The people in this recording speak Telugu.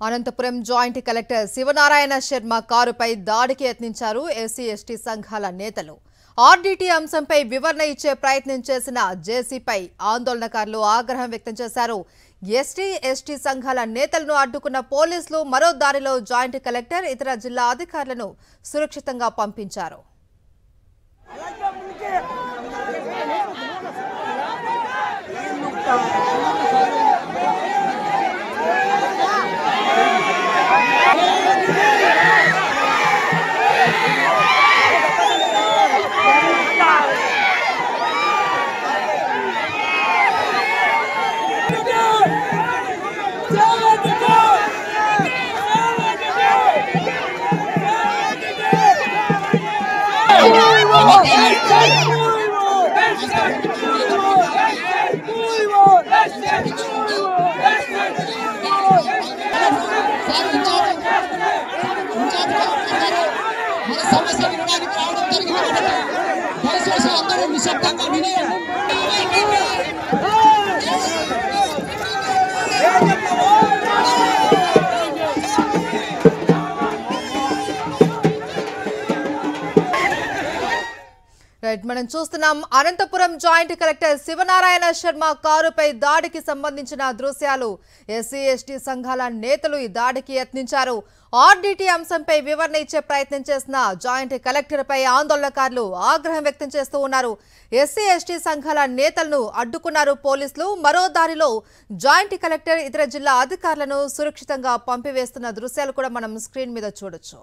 అనంతపురం జాయింట్ కలెక్టర్ శివనారాయణ శర్మ కారుపై దాడికి యత్నించారు ఎస్సీ ఎస్టీ సంఘాల నేతలు. ఆర్డీటీ అంశంపై వివరణ ఇచ్చే ప్రయత్నం చేసిన జేసీపై ఆందోళనకారులు ఆగ్రహం వ్యక్తం చేశారు. ఎస్టీ ఎస్టీ సంఘాల నేతలను అడ్డుకున్న పోలీసులు మరో దారిలో జాయింట్ కలెక్టర్ ఇతర జిల్లా అధికారులను సురక్షితంగా పంపించారు. మనం చూస్తున్నాం అనంతపురం జాయింట్ కలెక్టర్ శివనారాయణ శర్మ కారుపై దాడికి సంబంధించిన దృశ్యాలు. ఎస్సీ ఎస్టీ సంఘాల నేతలు ఈ దాడికి యత్నించారు. ఆర్డీటీ అంశంపై వివరణ ఇచ్చే ప్రయత్నం చేసిన జాయింట్ కలెక్టర్పై ఆందోళనకారులు ఆగ్రహం వ్యక్తం చేస్తూ ఉన్నారు. ఎస్సీ ఎస్టీ సంఘాల నేతలను అడ్డుకున్నారు పోలీసులు. మరో దారిలో జాయింట్ కలెక్టర్ ఇతర జిల్లా అధికారులను సురక్షితంగా పంపివేస్తున్న దృశ్యాలు కూడా మనం స్క్రీన్ మీద చూడొచ్చు.